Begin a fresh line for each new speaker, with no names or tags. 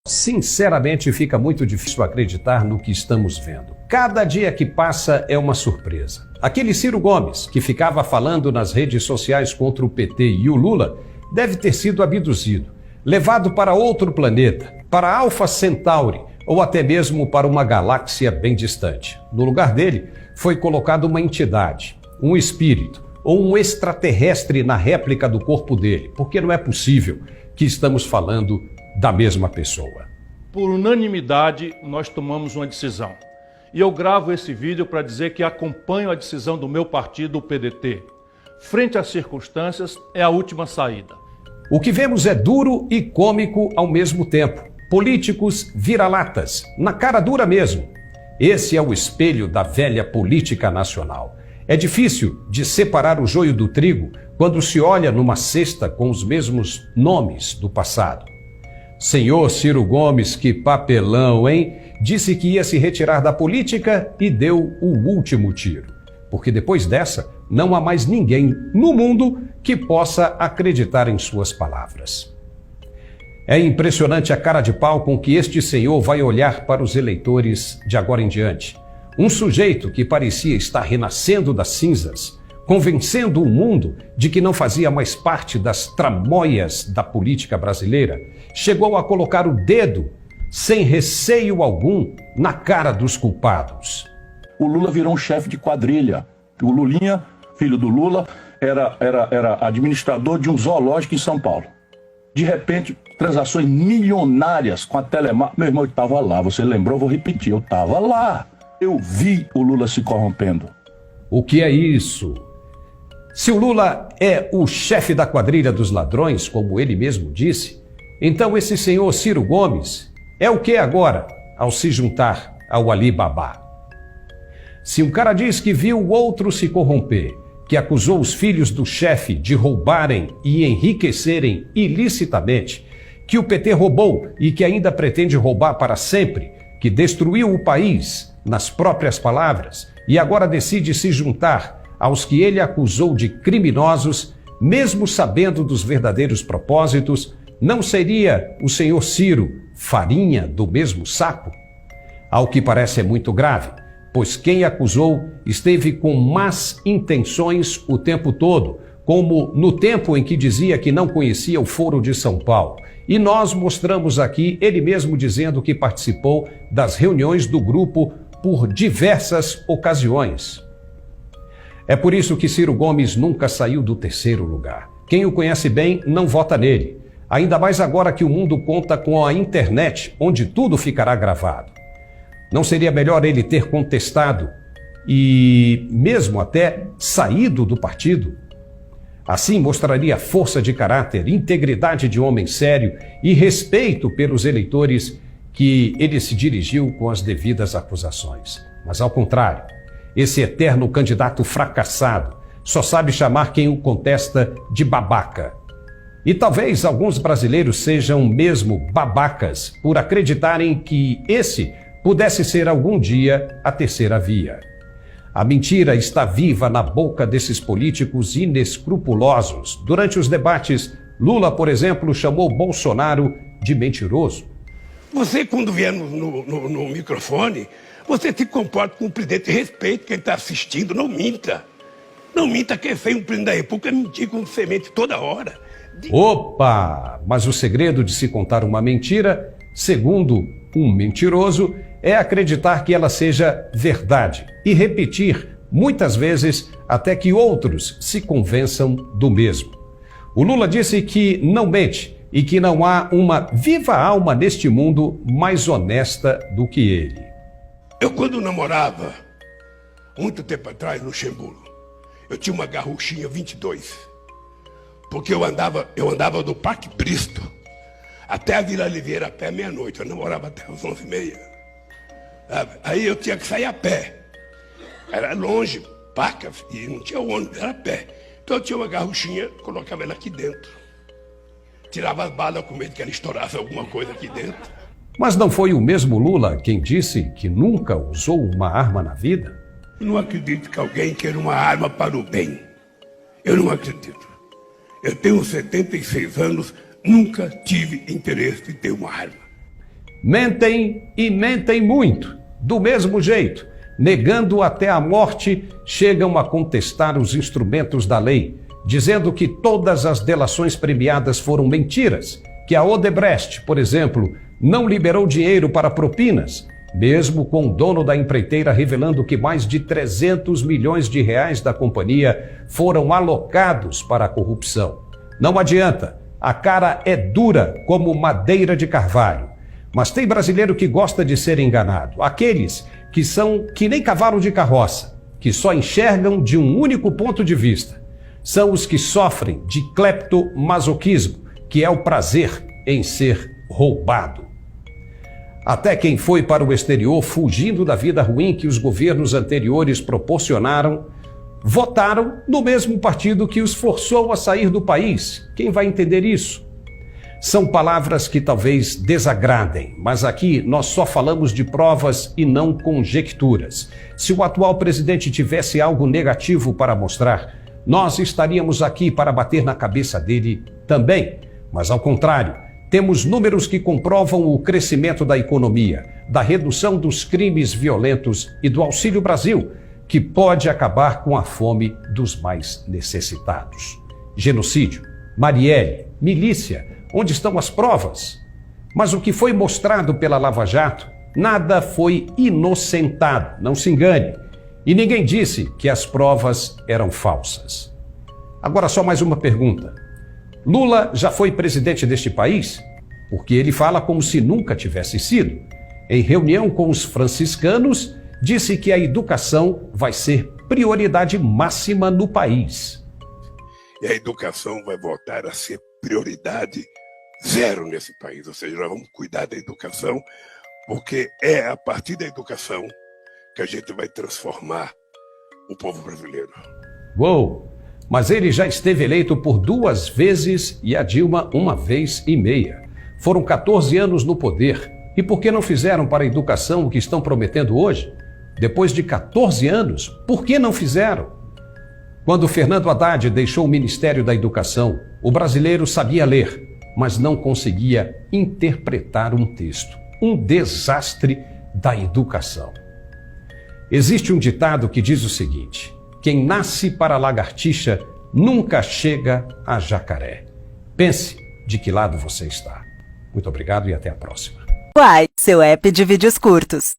Sinceramente, fica muito difícil acreditar no que estamos vendo. Cada dia que passa é uma surpresa. Aquele Ciro Gomes, que ficava falando nas redes sociais contra o PT e o Lula, deve ter sido abduzido, levado para outro planeta, para Alpha Centauri, ou até mesmo para uma galáxia bem distante. No lugar dele, foi colocada uma entidade, um espírito, ou um extraterrestre na réplica do corpo dele, porque não é possível que estamos falando da mesma pessoa.
Por unanimidade, nós tomamos uma decisão. E eu gravo esse vídeo para dizer que acompanho a decisão do meu partido, o PDT. Frente às circunstâncias, é a última saída.
O que vemos é duro e cômico ao mesmo tempo. Políticos vira-latas, na cara dura mesmo. Esse é o espelho da velha política nacional. É difícil de separar o joio do trigo quando se olha numa cesta com os mesmos nomes do passado. Senhor Ciro Gomes, que papelão, hein? Disse que ia se retirar da política e deu o último tiro. Porque depois dessa, não há mais ninguém no mundo que possa acreditar em suas palavras. É impressionante a cara de pau com que este senhor vai olhar para os eleitores de agora em diante. Um sujeito que parecia estar renascendo das cinzas, convencendo o mundo de que não fazia mais parte das tramóias da política brasileira, chegou a colocar o dedo, sem receio algum, na cara dos culpados.
O Lula virou um chefe de quadrilha. O Lulinha, filho do Lula, era administrador de um zoológico em São Paulo. De repente, transações milionárias com a Telemar. Meu irmão, eu estava lá, você lembrou? Eu vou repetir, eu estava lá. Eu vi o Lula se corrompendo.
O que é isso? Se o Lula é o chefe da quadrilha dos ladrões, como ele mesmo disse, então esse senhor Ciro Gomes é o que agora, ao se juntar ao Ali Babá? Se um cara diz que viu o outro se corromper, que acusou os filhos do chefe de roubarem e enriquecerem ilicitamente, que o PT roubou e que ainda pretende roubar para sempre, que destruiu o país, nas próprias palavras, e agora decide se juntar aos que ele acusou de criminosos, mesmo sabendo dos verdadeiros propósitos, não seria o senhor Ciro farinha do mesmo saco? Ao que parece é muito grave, pois quem acusou esteve com más intenções o tempo todo, como no tempo em que dizia que não conhecia o Foro de São Paulo. E nós mostramos aqui ele mesmo dizendo que participou das reuniões do grupo por diversas ocasiões. É por isso que Ciro Gomes nunca saiu do terceiro lugar. Quem o conhece bem não vota nele. Ainda mais agora que o mundo conta com a internet, onde tudo ficará gravado. Não seria melhor ele ter contestado e mesmo até saído do partido? Assim mostraria força de caráter, integridade de homem sério e respeito pelos eleitores que ele se dirigiu com as devidas acusações. Mas ao contrário, esse eterno candidato fracassado só sabe chamar quem o contesta de babaca. E talvez alguns brasileiros sejam mesmo babacas por acreditarem que esse pudesse ser algum dia a terceira via. A mentira está viva na boca desses políticos inescrupulosos. Durante os debates, Lula, por exemplo, chamou Bolsonaro de mentiroso.
Você, quando vier no microfone, você se comporta com o presidente, respeite quem está assistindo, não minta. Não minta, que é feio um presidente da República mentir com semente toda hora.
Opa! Mas o segredo de se contar uma mentira, segundo um mentiroso, é acreditar que ela seja verdade e repetir muitas vezes até que outros se convençam do mesmo. O Lula disse que não mente e que não há uma viva alma neste mundo mais honesta do que ele.
Eu, quando namorava, muito tempo atrás, no Luxemburgo, eu tinha uma garruchinha 22, porque eu andava do Parque Bristo até a Vila Oliveira a pé meia-noite. Eu namorava até as 11h30. Aí eu tinha que sair a pé. Era longe, Paca, e não tinha ônibus, era a pé. Então eu tinha uma garruchinha, colocava ela aqui dentro. Tirava as balas com medo que ela estourasse alguma coisa aqui dentro.
Mas não foi o mesmo Lula quem disse que nunca usou uma arma na vida?
Eu não acredito que alguém queira uma arma para o bem. Eu não acredito. Eu tenho 76 anos, nunca tive interesse em ter uma arma.
Mentem e mentem muito, do mesmo jeito, negando até a morte, chegam a contestar os instrumentos da lei, dizendo que todas as delações premiadas foram mentiras, que a Odebrecht, por exemplo, não liberou dinheiro para propinas, mesmo com o dono da empreiteira revelando que mais de 300 milhões de reais da companhia foram alocados para a corrupção. Não adianta, a cara é dura como madeira de carvalho. Mas tem brasileiro que gosta de ser enganado. Aqueles que são que nem cavalo de carroça, que só enxergam de um único ponto de vista. São os que sofrem de cleptomasoquismo, que é o prazer em ser roubado. Até quem foi para o exterior fugindo da vida ruim que os governos anteriores proporcionaram, votaram no mesmo partido que os forçou a sair do país. Quem vai entender isso? São palavras que talvez desagradem, mas aqui nós só falamos de provas e não conjecturas. Se o atual presidente tivesse algo negativo para mostrar, nós estaríamos aqui para bater na cabeça dele também. Mas ao contrário, temos números que comprovam o crescimento da economia, da redução dos crimes violentos e do Auxílio Brasil, que pode acabar com a fome dos mais necessitados. Genocídio, Marielle, milícia, onde estão as provas? Mas o que foi mostrado pela Lava Jato, nada foi inocentado, não se engane. E ninguém disse que as provas eram falsas. Agora só mais uma pergunta. Lula já foi presidente deste país? Porque ele fala como se nunca tivesse sido. Em reunião com os franciscanos, disse que a educação vai ser prioridade máxima no país.
E a educação vai voltar a ser prioridade zero nesse país. Ou seja, nós vamos cuidar da educação, porque é a partir da educação que a gente vai transformar o povo brasileiro.
Uou! Mas ele já esteve eleito por 2 vezes e a Dilma 1 vez e meia. Foram 14 anos no poder. E por que não fizeram para a educação o que estão prometendo hoje? Depois de 14 anos, por que não fizeram? Quando Fernando Haddad deixou o Ministério da Educação, o brasileiro sabia ler, mas não conseguia interpretar um texto. Um desastre da educação. Existe um ditado que diz o seguinte: quem nasce para lagartixa nunca chega a jacaré. Pense de que lado você está. Muito obrigado e até a próxima.
Uai, seu app de vídeos curtos.